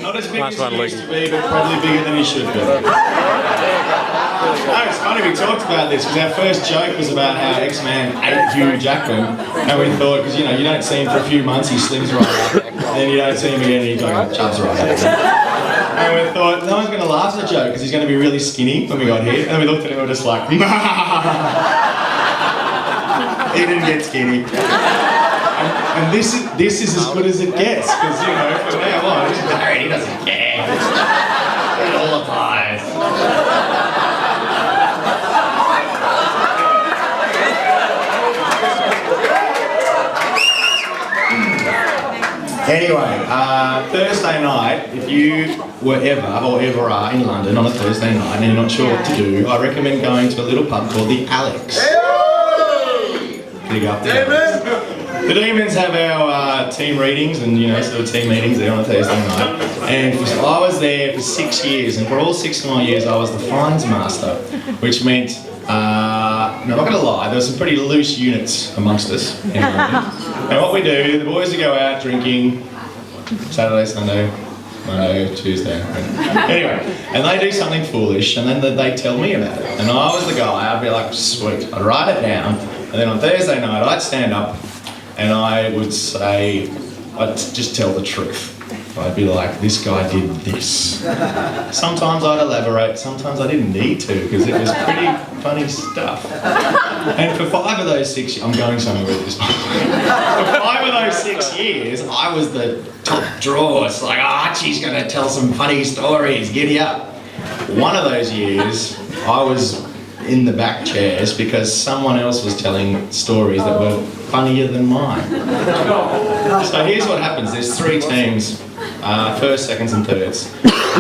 Not as big Nice as one, he used Luke. to be, but probably bigger than he should be. No, it's funny, we talked about this because our first joke was about how X-Man ate Hugh Jackman, and we thought, because you don't see him for a few months, he slims right up, and then you don't see him again and he chubs right up. And we thought, no one's going to laugh at the joke because he's going to be really skinny when we got here, and then we looked at him and we were just like, he didn't get skinny. And this is as good as it gets, because from now on, he's married, he doesn't care. It all applies. Anyway, Thursday night, if you were ever or ever are in London on a Thursday night and you're not sure what to do, I recommend going to a little pub called the Alex. Big up there. The Demons have our team readings and sort of team meetings there on a Thursday night, and I was there for 6 years, and for all 6 of my years I was the fines master, which meant, no, I'm not going to lie, there were some pretty loose units amongst us in London. And what we do, the boys would go out drinking Saturday, Sunday, Monday, Tuesday. Anyway, and they do something foolish, and then they tell me about it. And I was the guy, I'd be like, sweet, I'd write it down, and then on Thursday night I'd stand up and I would say, I'd just tell the truth. I'd be like, this guy did this. Sometimes I'd elaborate, sometimes I didn't need to, because it was pretty funny stuff. And for 5 of those 6 years, I'm going somewhere with this. For 5 of those 6 years, I was the top drawer. It's like, Archie's going to tell some funny stories, giddy up. One of those years, I was in the back chairs because someone else was telling stories that were funnier than mine. So here's what happens. There's 3 teams, first, seconds and thirds.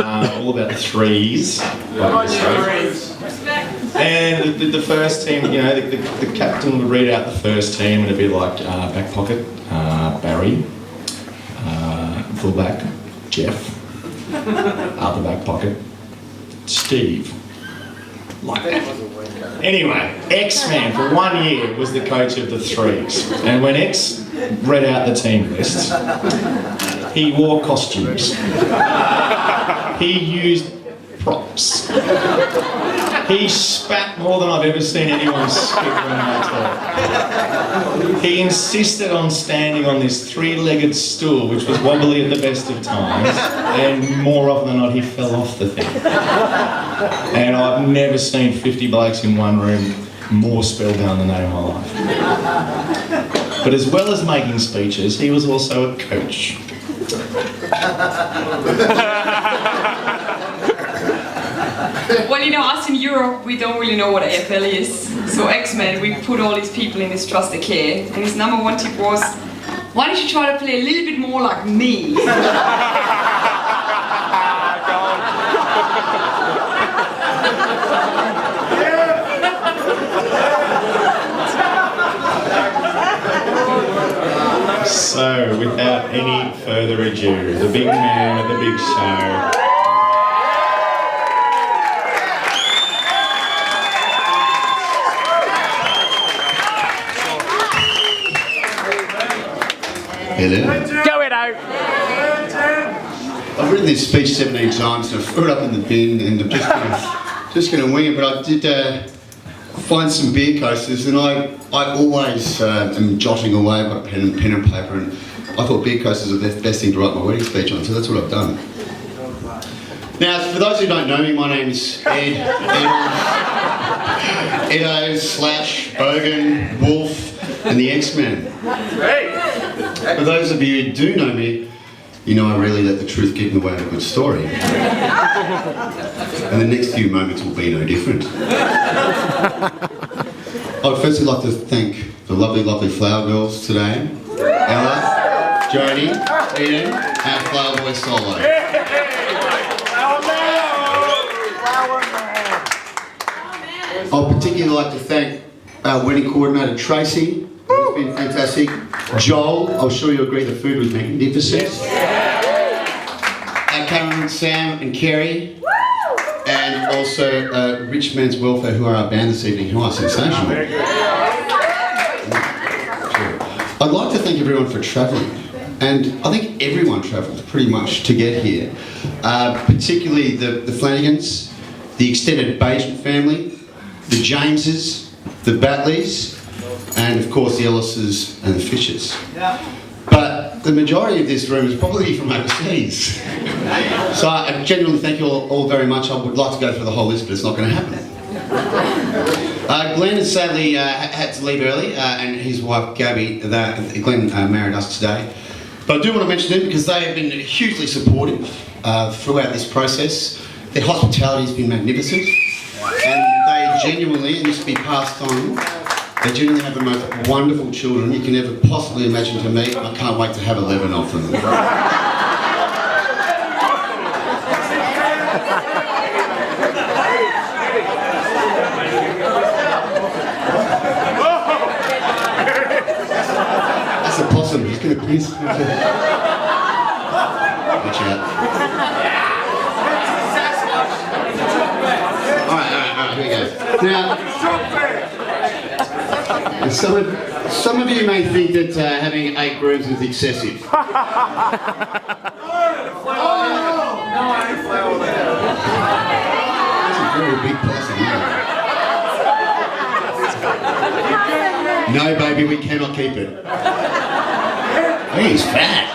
All about threes. And the first team, the captain would read out the first team and it'd be like back pocket, Barry, fullback, Jeff, other back pocket, Steve. Like that. Anyway, X-Man for 1 year was the coach of the threes, and when X read out the team list, he wore costumes. He used props. He spat more than I've ever seen anyone spit when they talk. He insisted on standing on this 3-legged stool, which was wobbly at the best of times, and more often than not he fell off the thing. And I've never seen 50 blokes in one room more spellbound than that in my life. But as well as making speeches, he was also a coach. Well, us in Europe, we don't really know what AFL is. So X-Men, we put all these people in his trusted care. And his number 1 tip was, why don't you try to play a little bit more like me? So, without any further ado, the big man of the big show. Hello. Go it out. I've written this speech 17 times and I threw it up in the bin and I'm just going to wing it, but I did find some beer coasters and I always am jotting away by pen and paper, and I thought beer coasters are the best thing to write my wedding speech on, so that's what I've done. Now, for those who don't know me, my name's Ed, Edo, Slash, Bogan, Wolf, and the X-Men. For those of you who do know me, I rarely let the truth get in the way of a good story. And the next few moments will be no different. I would firstly like to thank the lovely, lovely flower girls today. Ella, Jodie, Eden, and Flower Boy Solo. I'd particularly like to thank our wedding coordinator, Tracy. It's been fantastic. Joel, I'm sure you'll agree the food was magnificent. Our Karen, Sam and Kerry. And also Rich Men's Welfare, who are our band this evening, who are sensational. I'd like to thank everyone for travelling. and I think everyone travelled pretty much to get here, particularly the Flanagans, the extended Bajan family, the Jameses, the Batleys, and of course the Ellises and the Fishers. But the majority of this room is probably from overseas. So I genuinely thank you all very much. I would like to go through the whole list, but it's not going to happen. Glenn has sadly had to leave early, and his wife Gabby, Glenn married us today. But I do want to mention them because they have been hugely supportive throughout this process. Their hospitality has been magnificent, and they genuinely, and this will be passed on, they genuinely have the most wonderful children you can ever possibly imagine to meet. I can't wait to have 11 of them. That's a possum, just gonna piss. Watch out. Alright, here we go. Now, some of you may think that having 8 grooms is excessive. That's a very big possum, no, baby, we cannot keep it. He's fat.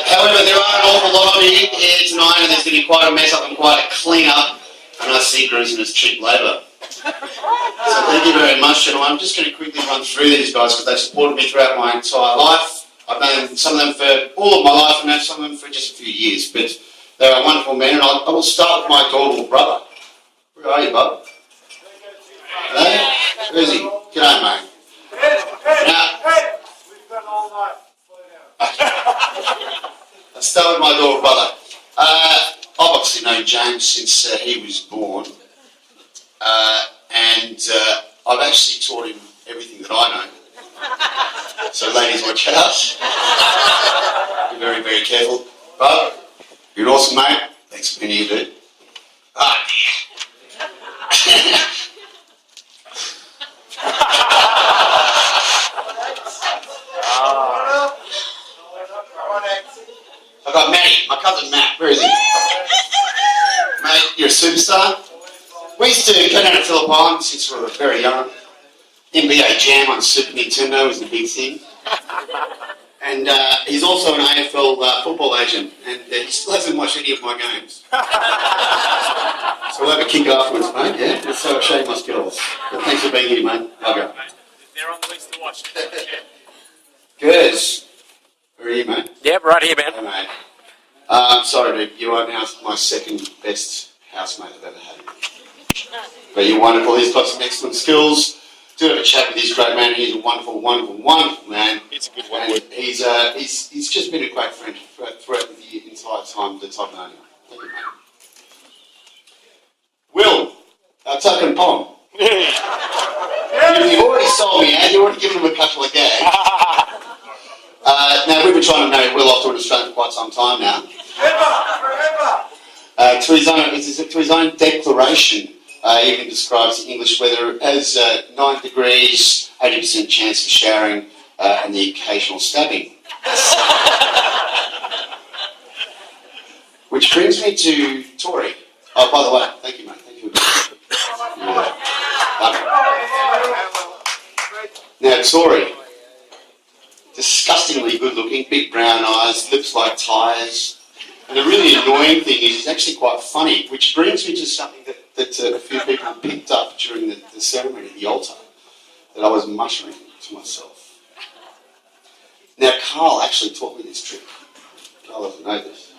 However, there are an awful lot of you here tonight, and there's going to be quite a mess up and quite a clean up, and I see Groom as cheap labour. So thank you very much, gentlemen. I'm just going to quickly run through these guys because they've supported me throughout my entire life. I've known some of them for all of my life and some of them for just a few years, but they're wonderful men, and I will start with my adorable brother. Where are you, bub? Hey? Where is he? G'day, mate. Now, I'll start with my adorable brother. I've obviously known James since he was born, and I've actually taught him everything that I know. So ladies, watch out. Be very, very careful. Bub, you're awesome, mate. Thanks for being here, dude. Ah, dear. I've got Matty, my cousin Matt. Where is he? Mate, you're a superstar. We used to go down to Philippines since we were very young. NBA Jam on Super Nintendo was the big thing. And he's also an AFL football agent, and he still hasn't watched any of my games. So we'll have a kick afterwards, mate, yeah? Just so I'll show you my skills. But thanks for being here, mate. I'll go. They're on the list to watch. Good. Where are you, mate? Yep, right here, man. Hey, mate. Sorry, dude. You are now my second best housemate I've ever had. But you're wonderful. He's got some excellent skills. Do have a chat with this great man. He's a wonderful, wonderful, wonderful man. It's a good one. And he's just been a great friend throughout the entire time that I've known him. Thank you, mate. Will, Tuck and Pom. You've already sold me out. You've already given him a couple of gags. Now, we've been trying to know Will off to Australia for quite some time now. To his own declaration, he even describes the English weather as 9 degrees, 80% chance of showering, and the occasional stabbing. Which brings me to Tori. Oh, by the way, thank you, mate. Thank you. Now, Tori. Disgustingly good looking, big brown eyes, lips like tyres. And the really annoying thing is he's actually quite funny, which brings me to something that a few people picked up during the ceremony at the altar that I was muttering to myself. Now, Carl actually taught me this trick. Carl doesn't know this.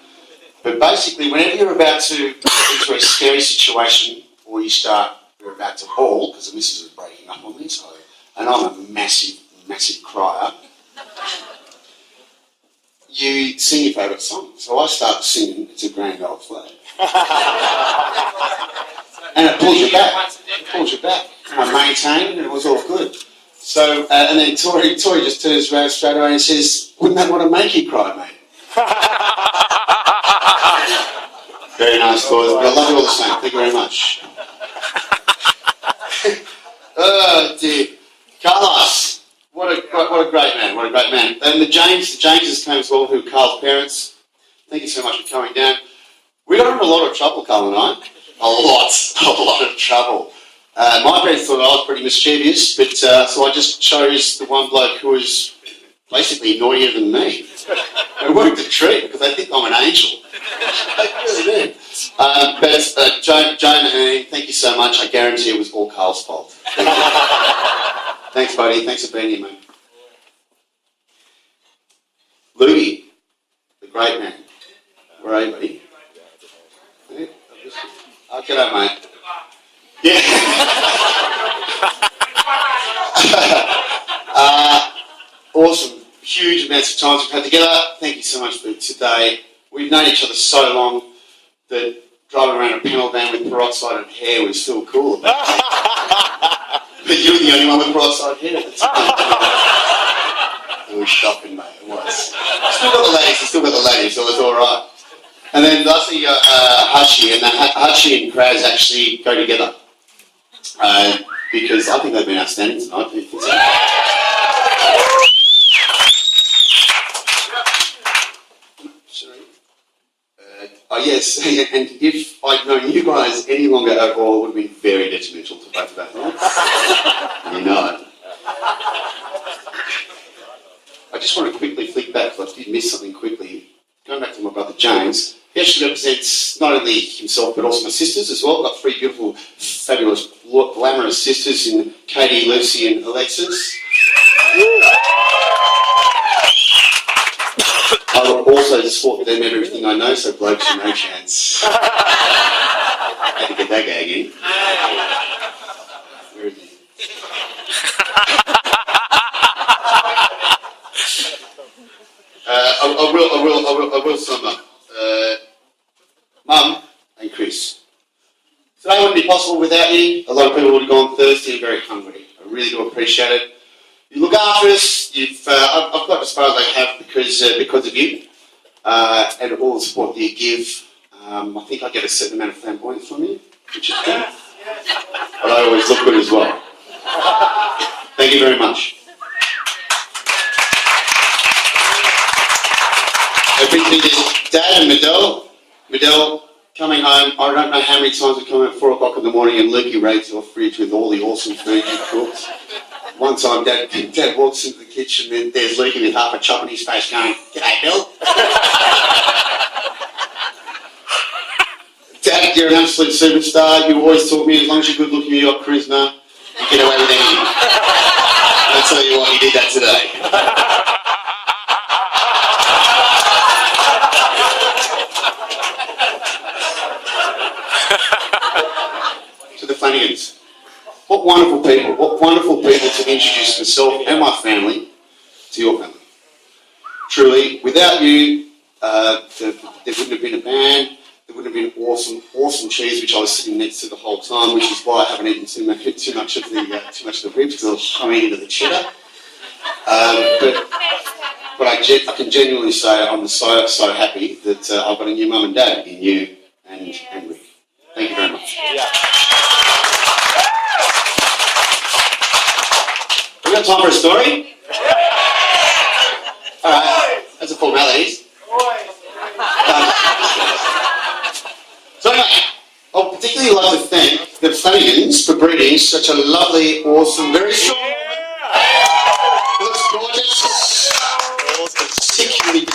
But basically, whenever you're about to enter a scary situation or you're about to bawl, because the missus is breaking up on me, and I'm a massive, massive crier, you sing your favourite song. So I start singing It's a Grand Old Flag. And it pulls you back. It pulls you back. I maintained and it was all good. So, and then Tori just turns around straight away and says, wouldn't that want to make you cry, mate? Very nice, boys. But I love you all the same. Thank you very much. Oh dear. Carlos, what a great man, what a great man. And the Jameses came as well, who are Carl's parents. Thank you so much for coming down. We got in a lot of trouble, Carl and I. A lot of trouble. My parents thought I was pretty mischievous, but so I just chose the one bloke who was basically naughtier than me. It worked a treat because they think I'm an angel. They really do. But Joan and Annie, thank you so much. I guarantee it was all Carl's fault. Thank you. Thanks, buddy. Thanks for being here, mate. Louie, the great man. Where are you, buddy? Oh, g'day, mate. Yeah. Awesome. Huge amounts of time we've had together. Thank you so much for today. We've known each other so long that driving around a panel van with peroxided hair was still cool. But you were the only one with peroxided hair at the time. It was shocking, mate. It was. Still got the ladies, so it's all right. And then lastly, Hachi, and Hachi and Kraz actually go together. Because I think they've been outstanding tonight. Sorry. Oh yes, and if I'd known you guys any longer at all, it would have been very detrimental to both of our lives. You know it. I just want to quickly flick back, because I did miss something quickly. Going back to my brother James, he actually represents not only himself but also my sisters as well. I've got three beautiful, fabulous, glamorous sisters in Katie, Lucy and Alexis. I will also support them in everything I know, so blokes, no chance. Had to get that gag in. Where is he? I will sum up. Mum and Chris. Today wouldn't be possible without you. A lot of people would have gone thirsty and very hungry. I really do appreciate it. You look after us. I've got as far as I have because of you and all the support that you give. I think I get a certain amount of flamboyance from you, which is good. But I always look good as well. Thank you very much. A big thing is Dad and Midell coming home. I don't know how many times we come home at 4 o'clock in the morning and Lukey raids your fridge with all the awesome food you cooked. One time Dad walks into the kitchen and there's Lukey with half a chop in his face going, "G'day, Bill." Dad, you're an absolute superstar. You always taught me as long as you're good looking, you've got charisma, you get away with anything. I'll tell you what, you did that today. To the Flanagans. What wonderful people to introduce myself and my family to your family. Truly, without you, there wouldn't have been a band, there wouldn't have been awesome cheese, which I was sitting next to the whole time, which is why I haven't eaten too much of the ribs, because I was coming into the cheddar. But I can genuinely say I'm so happy that I've got a new mum and dad in you and Rick. Thank you very much. Yeah. We've got time for a story? Alright, that's a formalities. So anyway, I'd particularly like to thank the Flanagans for breeding such a lovely, awesome, very strong looks gorgeous. Particularly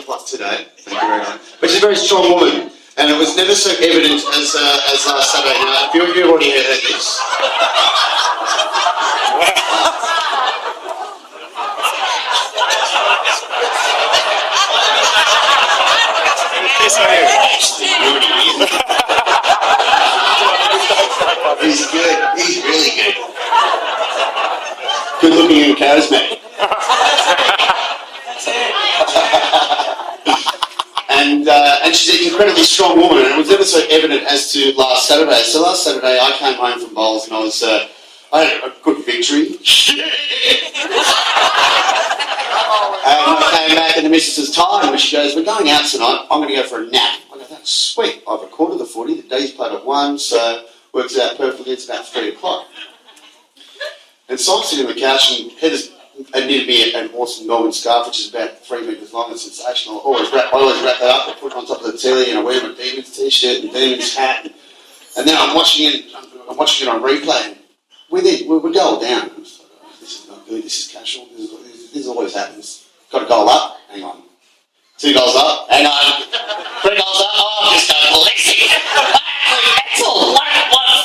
hot today. Thank you very much. But she's a very strong woman. And it was never so evident as last Saturday night. A few of you have already heard this. He's good. He's really good. Good looking and charismatic. And she's an incredibly strong woman, and it was never so evident as to last Saturday. So last Saturday I came home from bowls and I had a good victory. And I came back and the missus was tired and she goes, "We're going out tonight, I'm going to go for a nap." I go, "That's sweet. I've recorded the footy, the day's played at 1, so works out perfectly, it's about 3 o'clock. And so I'm sitting on the couch, and Heather's knitted me an awesome Melbourne scarf, which is about 3 metres long and sensational. I always wrap that up, I put it on top of the telly, and I wear my Demons t-shirt and Demons hat. And then I'm watching it on replay. We goal down. This is not good, this is casual, this always happens. Got a goal up, hang on. 2 goals up, hang on. 3 goals up, oh, just go ballistic. That's all. One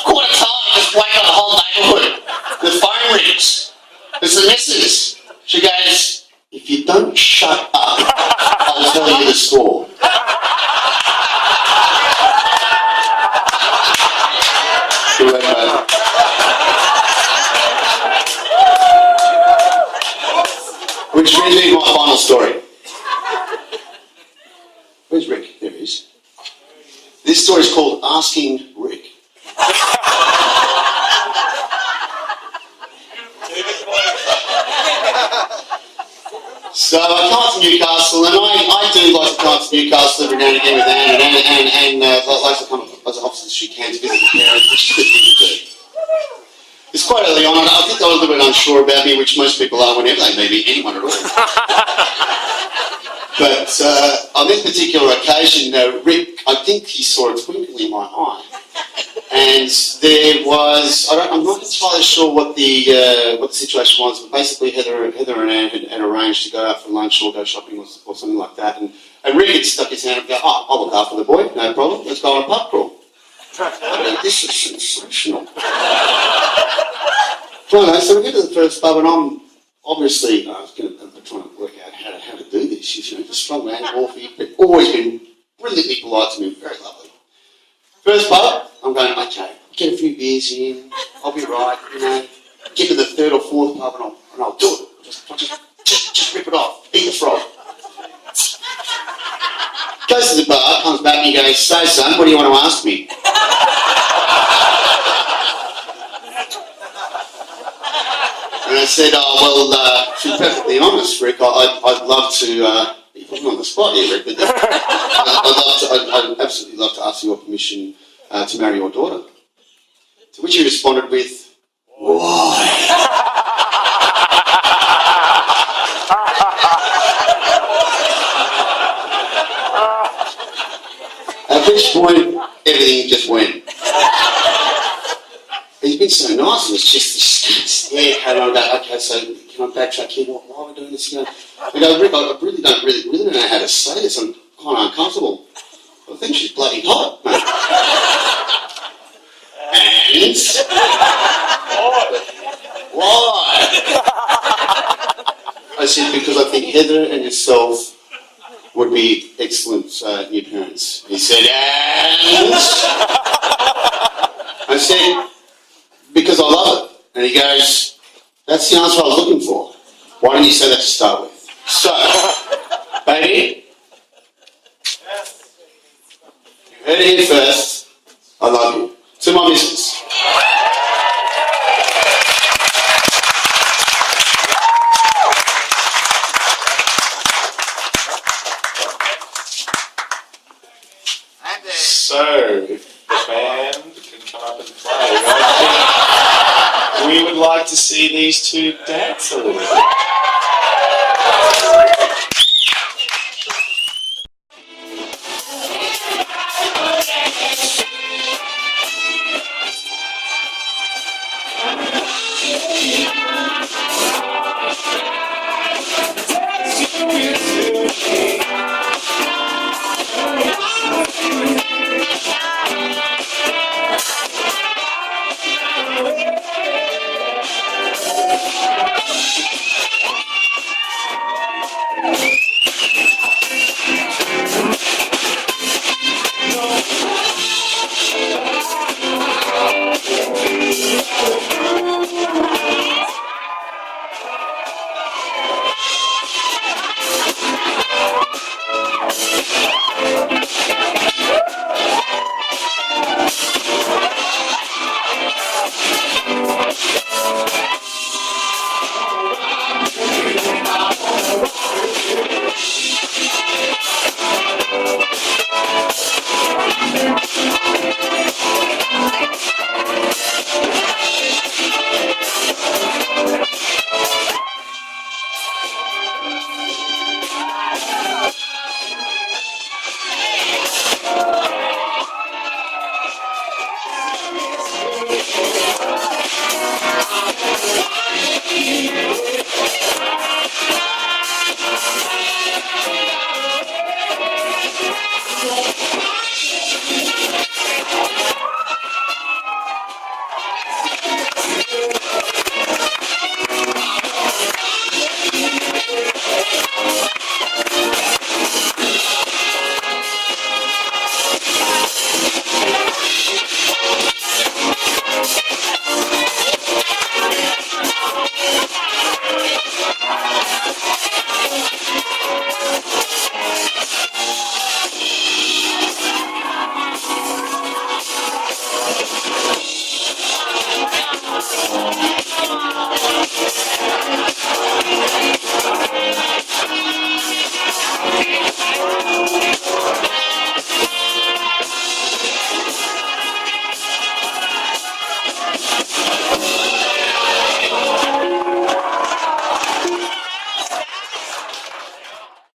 quarter time, just wake up the whole neighbourhood. The phone rings. It's the missus. She goes, if you don't shut up, I'll tell you the score. Which brings me to my final story. Where's Rick? There he is. This story is called Asking Rick. So I come up to Newcastle, and I do like to come up to Newcastle every now and again with Anne, and like to come up as often as she can to visit the parents, which is good thing to do. It's quite early on, I think they were a little bit unsure about me, which most people are whenever they meet anyone at all. But on this particular occasion, Rick, I think he saw a twinkle in my eye. And there was, I'm not entirely sure what the situation was, but basically Heather and Anne had arranged to go out for lunch or go shopping or something like that. And Rick had stuck his hand up and go, oh, I'll look after the boy, no problem, let's go on a pub crawl. This is sensational. Well, so we get to the first pub, and I'm obviously trying to work out how to do this. She's a strong man, awful, but always been brilliantly polite to me, very lovely. First pub, I'm going, okay, get a few beers in, I'll be right, get to the 3rd or 4th pub and I'll do it. Just rip it off, eat the frog. Goes to the bar, comes back and he goes, so son, what do you want to ask me? And I said, oh, well, to be perfectly honest, Rick, I'd love to, you put me on the spot here, Rick, but I'd absolutely love to ask your permission to marry your daughter. To which he responded with, why? At which point, everything just went. He's been so nice, and it's just this stare, and I go, okay, so can I backtrack here? Why are we doing this? I go, Rick, I really don't know how to say this. I'm kind of uncomfortable. I think she's bloody hot, mate. And? Why? I said, because I think Heather and yourself would be excellent new parents. He said, and? I said, because I love it. And he goes, that's the answer I was looking for. Why didn't you say that to start with? So, baby, you heard it here first. I love you. To my missus. So, if the band can come up and play, we would like to see these two dance a little bit.